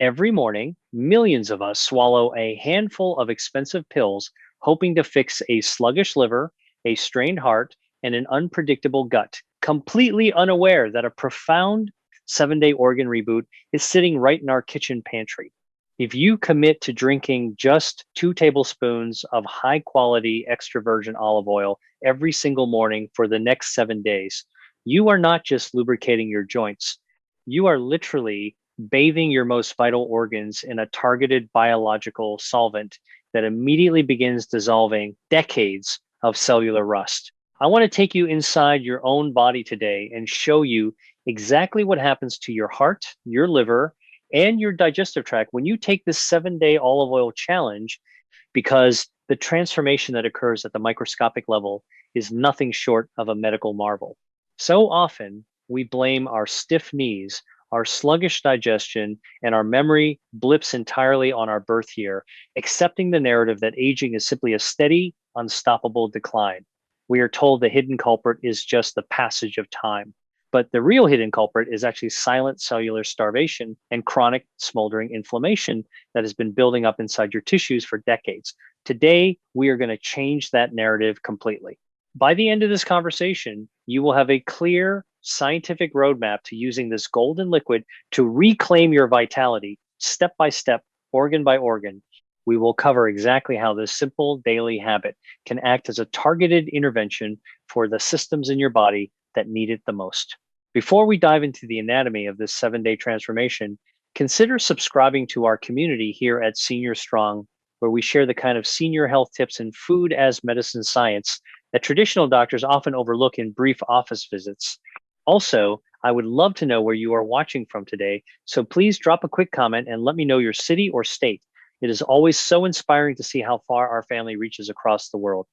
Every morning, millions of us swallow a handful of expensive pills, hoping to fix a sluggish liver, a strained heart, and an unpredictable gut, completely unaware that a profound 7 day organ reboot is sitting right in our kitchen pantry. If you commit to drinking just 2 tablespoons of high quality extra virgin olive oil every single morning for the next 7 days, you are not just lubricating your joints. You are literally bathing your most vital organs in a targeted biological solvent that immediately begins dissolving decades of cellular rust. I want to take you inside your own body today and show you exactly what happens to your heart, your liver, and your digestive tract when you take this 7 day olive oil challenge, because the transformation that occurs at the microscopic level is nothing short of a medical marvel. So often, we blame our stiff knees, our sluggish digestion, and our memory blips entirely on our birth year, accepting the narrative that aging is simply a steady, unstoppable decline. We are told the hidden culprit is just the passage of time. But the real hidden culprit is actually silent cellular starvation and chronic smoldering inflammation that has been building up inside your tissues for decades. Today, we are going to change that narrative completely. By the end of this conversation, you will have a clear scientific roadmap to using this golden liquid to reclaim your vitality step by step, organ by organ. We will cover exactly how this simple daily habit can act as a targeted intervention for the systems in your body that need it the most. Before we dive into the anatomy of this 7 day transformation, consider subscribing to our community here at Senior Strong, where we share the kind of senior health tips and food as medicine science that traditional doctors often overlook in brief office visits. Also, I would love to know where you are watching from today, so please drop a quick comment and let me know your city or state. It is always so inspiring to see how far our family reaches across the world.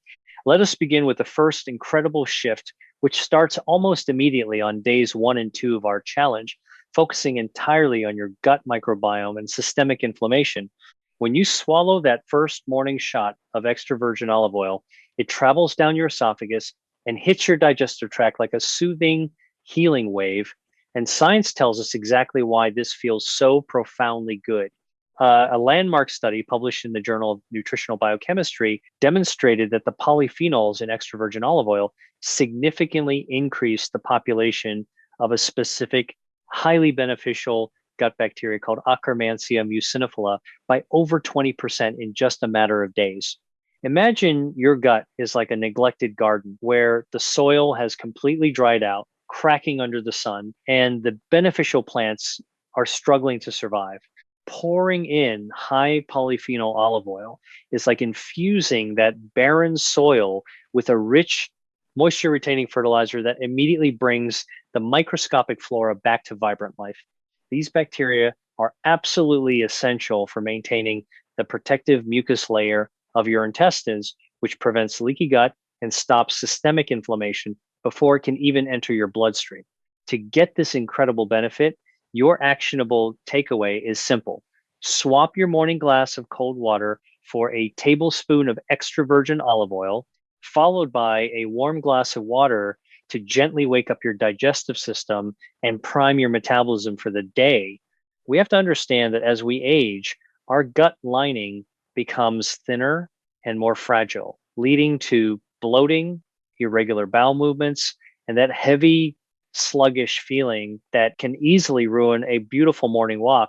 Let us begin with the first incredible shift, which starts almost immediately on days 1 and 2 of our challenge, focusing entirely on your gut microbiome and systemic inflammation. When you swallow that first morning shot of extra virgin olive oil, it travels down your esophagus and hits your digestive tract like a soothing, healing wave. And science tells us exactly why this feels so profoundly good. A landmark study published in the Journal of Nutritional Biochemistry demonstrated that the polyphenols in extra virgin olive oil significantly increased the population of a specific highly beneficial gut bacteria called Akkermansia muciniphila by over 20% in just a matter of days. Imagine your gut is like a neglected garden where the soil has completely dried out, cracking under the sun, and the beneficial plants are struggling to survive. Pouring in high polyphenol olive oil is like infusing that barren soil with a rich, moisture retaining fertilizer that immediately brings the microscopic flora back to vibrant life. These bacteria are absolutely essential for maintaining the protective mucus layer of your intestines, which prevents leaky gut and stops systemic inflammation before it can even enter your bloodstream. To get this incredible benefit, your actionable takeaway is simple. Swap your morning glass of cold water for a tablespoon of extra virgin olive oil, followed by a warm glass of water to gently wake up your digestive system and prime your metabolism for the day. We have to understand that as we age, our gut lining becomes thinner and more fragile, leading to bloating, irregular bowel movements, and that heavy sluggish feeling that can easily ruin a beautiful morning walk.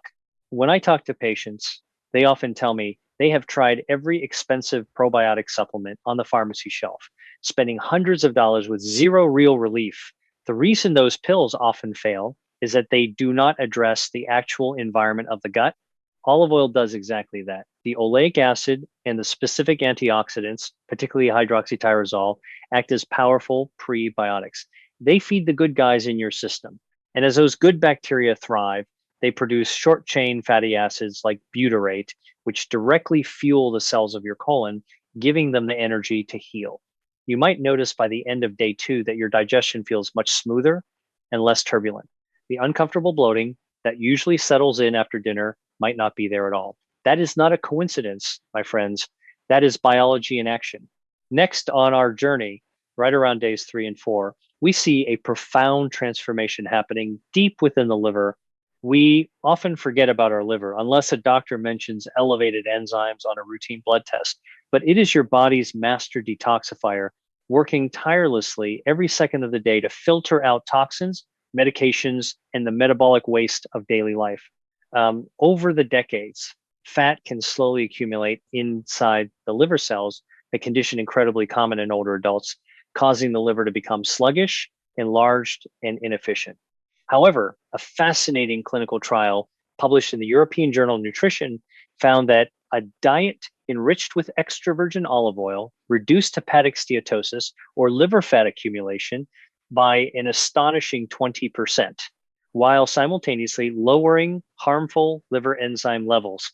When I talk to patients, they often tell me they have tried every expensive probiotic supplement on the pharmacy shelf, spending hundreds of dollars with zero real relief. The reason those pills often fail is that they do not address the actual environment of the gut. Olive oil does exactly that. The oleic acid and the specific antioxidants, particularly hydroxytyrosol, act as powerful prebiotics. They feed the good guys in your system. And as those good bacteria thrive, they produce short chain fatty acids like butyrate, which directly fuel the cells of your colon, giving them the energy to heal. You might notice by the end of day 2 that your digestion feels much smoother and less turbulent. The uncomfortable bloating that usually settles in after dinner might not be there at all. That is not a coincidence, my friends. That is biology in action. Next on our journey, right around days 3 and 4, we see a profound transformation happening deep within the liver. We often forget about our liver unless a doctor mentions elevated enzymes on a routine blood test, but it is your body's master detoxifier, working tirelessly every second of the day to filter out toxins, medications, and the metabolic waste of daily life. Over the decades, fat can slowly accumulate inside the liver cells, a condition incredibly common in older adults, causing the liver to become sluggish, enlarged, and inefficient. However, a fascinating clinical trial published in the European Journal of Nutrition found that a diet enriched with extra virgin olive oil reduced hepatic steatosis or liver fat accumulation by an astonishing 20%, while simultaneously lowering harmful liver enzyme levels.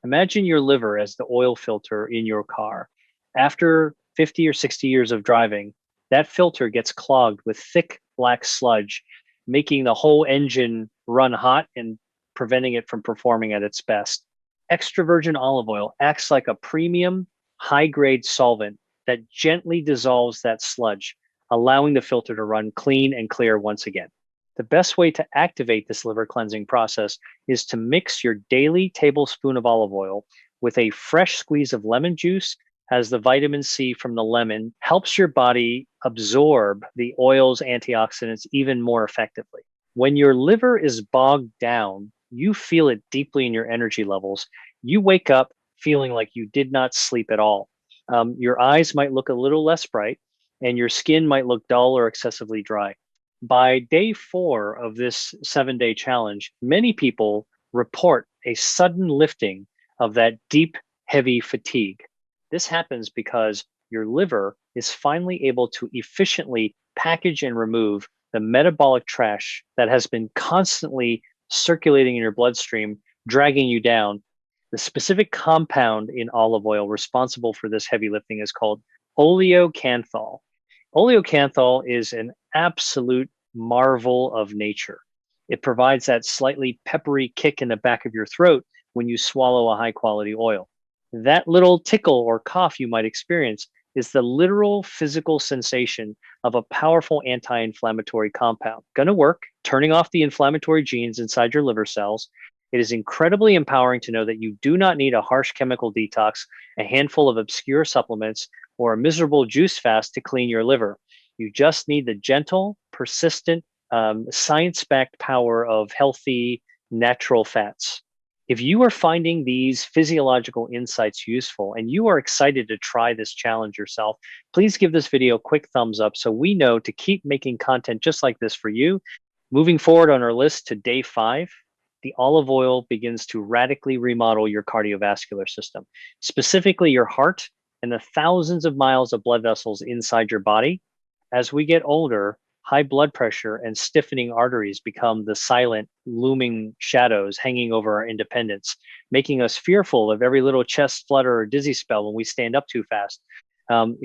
Imagine your liver as the oil filter in your car. After 50 or 60 years of driving, that filter gets clogged with thick black sludge, making the whole engine run hot and preventing it from performing at its best. Extra virgin olive oil acts like a premium, high grade solvent that gently dissolves that sludge, allowing the filter to run clean and clear once again. The best way to activate this liver cleansing process is to mix your daily tablespoon of olive oil with a fresh squeeze of lemon juice, as the vitamin C from the lemon helps your body absorb the oil's antioxidants even more effectively. When your liver is bogged down, you feel it deeply in your energy levels. You wake up feeling like you did not sleep at all. Your eyes might look a little less bright, and your skin might look dull or excessively dry. By day 4 of this 7-day challenge, many people report a sudden lifting of that deep, heavy fatigue. This happens because your liver is finally able to efficiently package and remove the metabolic trash that has been constantly circulating in your bloodstream, dragging you down. The specific compound in olive oil responsible for this heavy lifting is called oleocanthal. Oleocanthal is an absolute marvel of nature. It provides that slightly peppery kick in the back of your throat when you swallow a high quality oil. That little tickle or cough you might experience is the literal physical sensation of a powerful anti inflammatory compound. Going to work, turning off the inflammatory genes inside your liver cells. It is incredibly empowering to know that you do not need a harsh chemical detox, a handful of obscure supplements, or a miserable juice fast to clean your liver. You just need the gentle, persistent, science backed power of healthy, natural fats. If you are finding these physiological insights useful and you are excited to try this challenge yourself, please give this video a quick thumbs up so we know to keep making content just like this for you. Moving forward on our list to day 5, the olive oil begins to radically remodel your cardiovascular system, specifically your heart and the thousands of miles of blood vessels inside your body. As we get older, high blood pressure and stiffening arteries become the silent, looming shadows hanging over our independence, making us fearful of every little chest flutter or dizzy spell when we stand up too fast.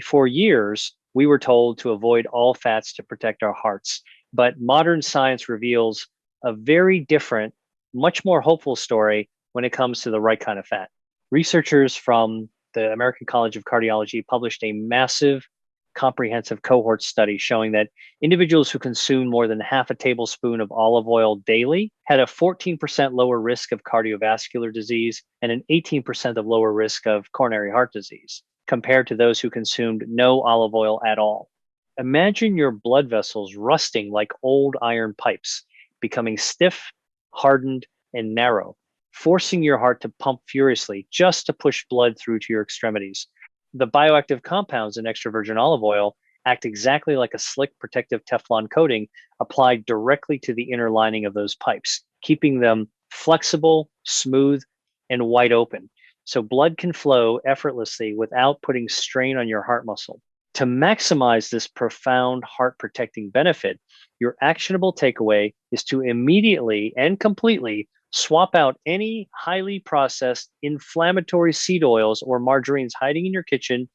For years, we were told to avoid all fats to protect our hearts, but modern science reveals a very different, much more hopeful story when it comes to the right kind of fat. Researchers from the American College of Cardiology published a massive comprehensive cohort study showing that individuals who consumed more than half a tablespoon of olive oil daily had a 14% lower risk of cardiovascular disease and an 18% of lower risk of coronary heart disease compared to those who consumed no olive oil at all. Imagine your blood vessels rusting like old iron pipes, becoming stiff, hardened, and narrow, forcing your heart to pump furiously just to push blood through to your extremities. The bioactive compounds in extra virgin olive oil act exactly like a slick protective Teflon coating applied directly to the inner lining of those pipes, keeping them flexible, smooth, and wide open. So blood can flow effortlessly without putting strain on your heart muscle. To maximize this profound heart protecting benefit, your actionable takeaway is to immediately and completely swap out any highly processed inflammatory seed oils or margarines hiding in your kitchen,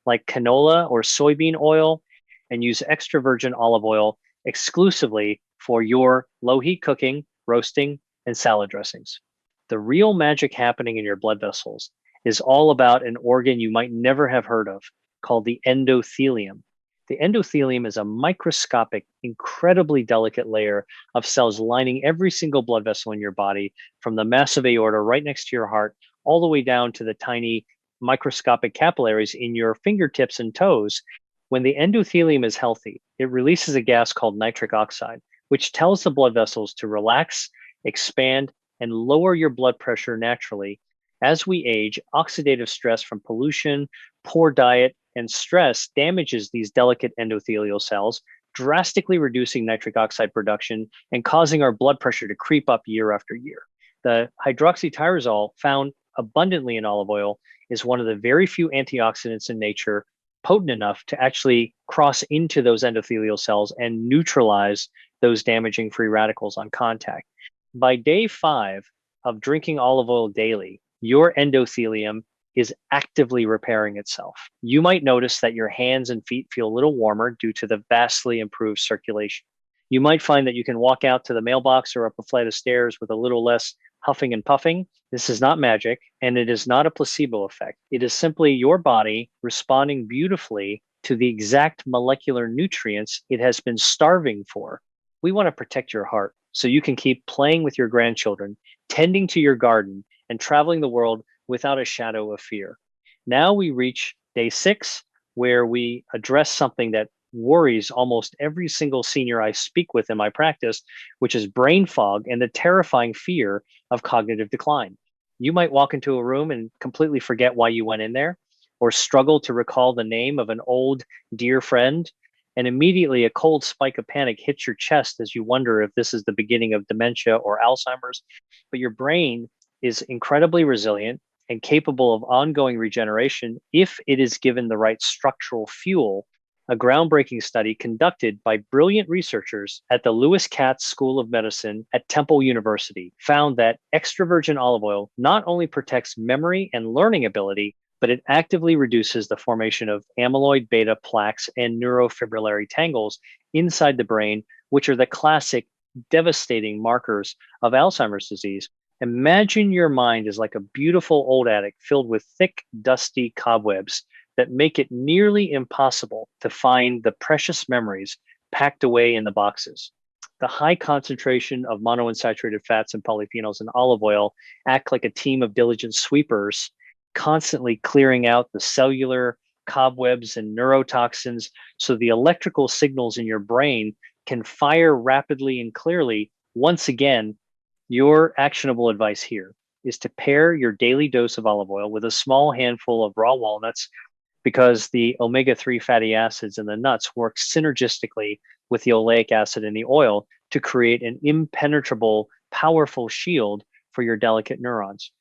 like canola or soybean oil, and use extra virgin olive oil exclusively for your low heat cooking, roasting, and salad dressings. The real magic happening in your blood vessels is all about an organ you might never have heard of called the endothelium. The endothelium is a microscopic, incredibly delicate layer of cells lining every single blood vessel in your body, from the massive aorta right next to your heart, all the way down to the tiny microscopic capillaries in your fingertips and toes. When the endothelium is healthy, it releases a gas called nitric oxide, which tells the blood vessels to relax, expand, and lower your blood pressure naturally. As we age, oxidative stress from pollution, poor diet, and stress damages these delicate endothelial cells, drastically reducing nitric oxide production and causing our blood pressure to creep up year after year. The hydroxytyrosol found abundantly in olive oil is one of the very few antioxidants in nature potent enough to actually cross into those endothelial cells and neutralize those damaging free radicals on contact. By day 5 of drinking olive oil daily, your endothelium is actively repairing itself. You might notice that your hands and feet feel a little warmer due to the vastly improved circulation. You might find that you can walk out to the mailbox or up a flight of stairs with a little less huffing and puffing. This is not magic, and it is not a placebo effect. It is simply your body responding beautifully to the exact molecular nutrients it has been starving for. We want to protect your heart so you can keep playing with your grandchildren, tending to your garden, and traveling the world without a shadow of fear. Now we reach day 6, where we address something that worries almost every single senior I speak with in my practice, which is brain fog and the terrifying fear of cognitive decline. You might walk into a room and completely forget why you went in there, or struggle to recall the name of an old, dear friend, and immediately a cold spike of panic hits your chest as you wonder if this is the beginning of dementia or Alzheimer's. But your brain is incredibly resilient and capable of ongoing regeneration if it is given the right structural fuel. A groundbreaking study conducted by brilliant researchers at the Lewis Katz School of Medicine at Temple University found that extra virgin olive oil not only protects memory and learning ability, but it actively reduces the formation of amyloid-beta plaques and neurofibrillary tangles inside the brain, which are the classic devastating markers of Alzheimer's disease. Imagine your mind is like a beautiful old attic filled with thick, dusty cobwebs that make it nearly impossible to find the precious memories packed away in the boxes. The high concentration of monounsaturated fats and polyphenols in olive oil act like a team of diligent sweepers, constantly clearing out the cellular cobwebs and neurotoxins so the electrical signals in your brain can fire rapidly and clearly. Once again, your actionable advice here is to pair your daily dose of olive oil with a small handful of raw walnuts, because the omega-3 fatty acids in the nuts work synergistically with the oleic acid in the oil to create an impenetrable, powerful shield for your delicate neurons.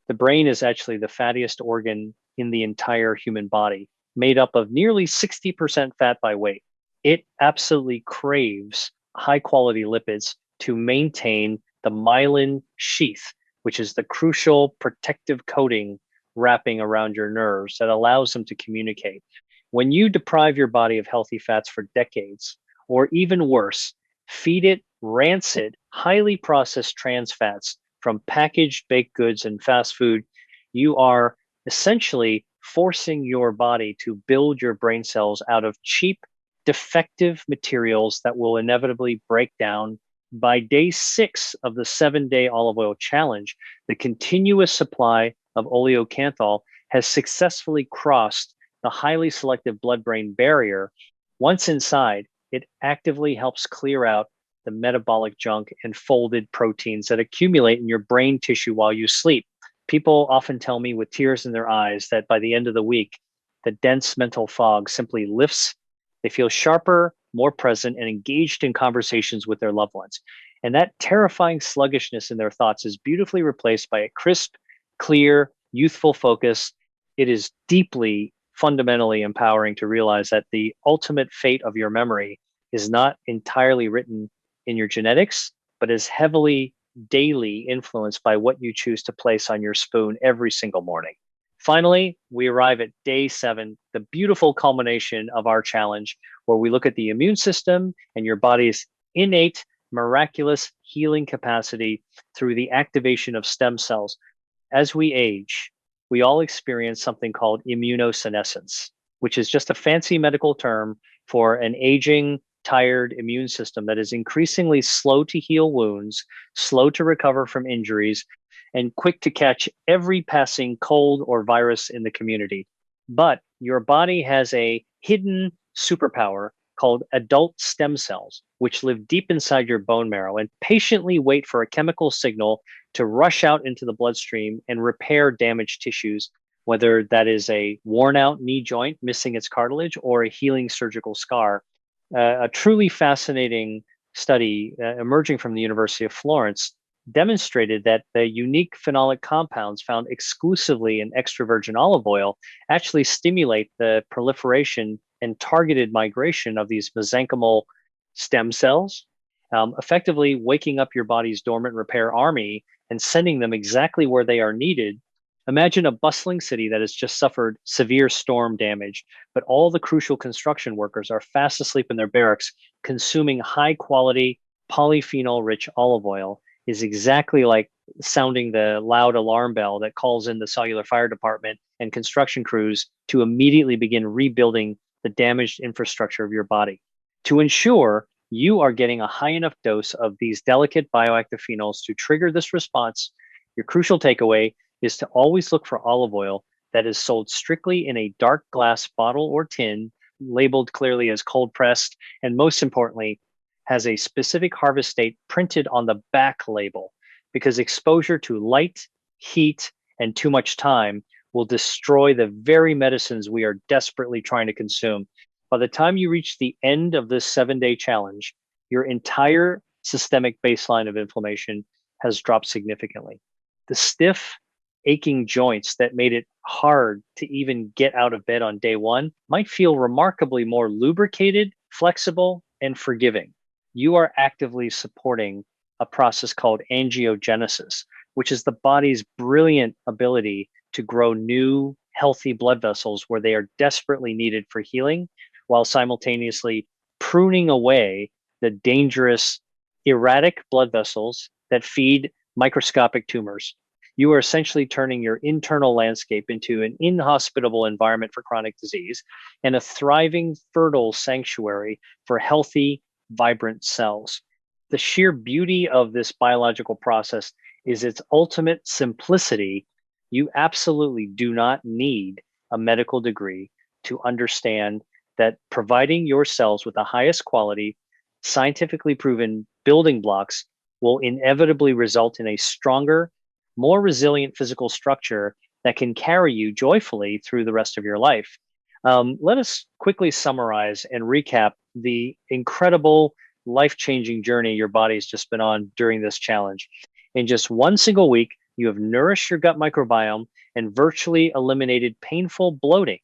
The brain is actually the fattiest organ in the entire human body, made up of nearly 60% fat by weight. It absolutely craves high quality lipids to maintain the myelin sheath, which is the crucial protective coating wrapping around your nerves that allows them to communicate. When you deprive your body of healthy fats for decades, or even worse, feed it rancid, highly processed trans fats from packaged baked goods and fast food, you are essentially forcing your body to build your brain cells out of cheap, defective materials that will inevitably break down. By day 6 of the 7-day olive oil challenge, the continuous supply of oleocanthal has successfully crossed the highly selective blood-brain barrier. Once inside, it actively helps clear out the metabolic junk and folded proteins that accumulate in your brain tissue while you sleep. People often tell me with tears in their eyes that by the end of the week, the dense mental fog simply lifts. They feel sharper, more present, and engaged in conversations with their loved ones. And that terrifying sluggishness in their thoughts is beautifully replaced by a crisp, clear, youthful focus. It is deeply, fundamentally empowering to realize that the ultimate fate of your memory is not entirely written in your genetics, but is heavily daily influenced by what you choose to place on your spoon every single morning. Finally, we arrive at day 7, the beautiful culmination of our challenge, where we look at the immune system and your body's innate, miraculous healing capacity through the activation of stem cells. As we age, we all experience something called immunosenescence, which is just a fancy medical term for an aging, tired immune system that is increasingly slow to heal wounds, slow to recover from injuries, and quick to catch every passing cold or virus in the community. But your body has a hidden superpower called adult stem cells, which live deep inside your bone marrow and patiently wait for a chemical signal to rush out into the bloodstream and repair damaged tissues, whether that is a worn out knee joint missing its cartilage or a healing surgical scar. A truly fascinating study emerging from the University of Florence demonstrated that the unique phenolic compounds found exclusively in extra virgin olive oil actually stimulate the proliferation and targeted migration of these mesenchymal stem cells, effectively waking up your body's dormant repair army and sending them exactly where they are needed. Imagine a bustling city that has just suffered severe storm damage, but all the crucial construction workers are fast asleep in their barracks, consuming high quality polyphenol rich olive oil is exactly like sounding the loud alarm bell that calls in the cellular fire department and construction crews to immediately begin rebuilding the damaged infrastructure of your body. To ensure you are getting a high enough dose of these delicate bioactive phenols to trigger this response, your crucial takeaway is to always look for olive oil that is sold strictly in a dark glass bottle or tin, labeled clearly as cold pressed, and most importantly, has a specific harvest date printed on the back label, because exposure to light, heat, and too much time will destroy the very medicines we are desperately trying to consume. By the time you reach the end of this 7-day challenge, your entire systemic baseline of inflammation has dropped significantly. The stiff, aching joints that made it hard to even get out of bed on day one might feel remarkably more lubricated, flexible, and forgiving. You are actively supporting a process called angiogenesis, which is the body's brilliant ability to grow new, healthy blood vessels where they are desperately needed for healing, while simultaneously pruning away the dangerous, erratic blood vessels that feed microscopic tumors. You are essentially turning your internal landscape into an inhospitable environment for chronic disease and a thriving, fertile sanctuary for healthy, vibrant cells. The sheer beauty of this biological process is its ultimate simplicity. You absolutely do not need a medical degree to understand that providing your cells with the highest quality, scientifically proven building blocks will inevitably result in a stronger, more resilient physical structure that can carry you joyfully through the rest of your life. Let us quickly summarize and recap the incredible life-changing journey your body's just been on during this challenge. In just one single week, you have nourished your gut microbiome and virtually eliminated painful bloating.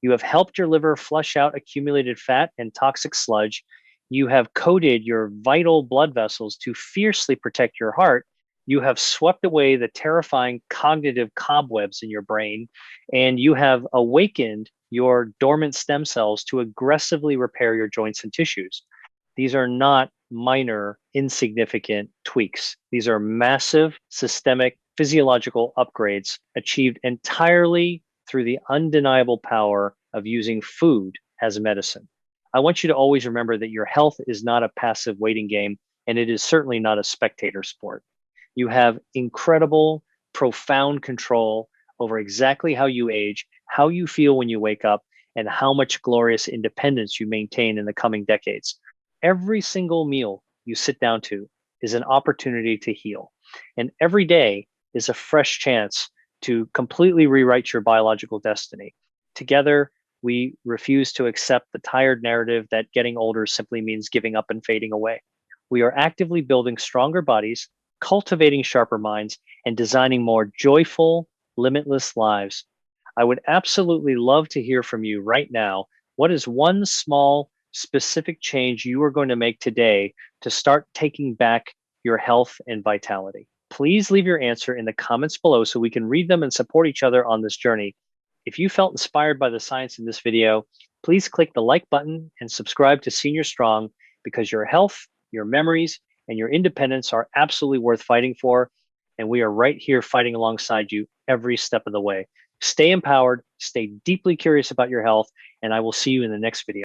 You have helped your liver flush out accumulated fat and toxic sludge. You have coated your vital blood vessels to fiercely protect your heart. You have swept away the terrifying cognitive cobwebs in your brain, and you have awakened your dormant stem cells to aggressively repair your joints and tissues. These are not minor, insignificant tweaks. These are massive, systemic, physiological upgrades achieved entirely through the undeniable power of using food as medicine. I want you to always remember that your health is not a passive waiting game, and it is certainly not a spectator sport. You have incredible, profound control over exactly how you age, how you feel when you wake up, and how much glorious independence you maintain in the coming decades. Every single meal you sit down to is an opportunity to heal. And every day is a fresh chance to completely rewrite your biological destiny. Together, we refuse to accept the tired narrative that getting older simply means giving up and fading away. We are actively building stronger bodies, cultivating sharper minds, and designing more joyful, limitless lives. I would absolutely love to hear from you right now. What is one small, specific change you are going to make today to start taking back your health and vitality? Please leave your answer in the comments below so we can read them and support each other on this journey. If you felt inspired by the science in this video, please click the like button and subscribe to Senior Strong, because your health, your memories, and your independence are absolutely worth fighting for. And we are right here fighting alongside you every step of the way. Stay empowered, stay deeply curious about your health, and I will see you in the next video.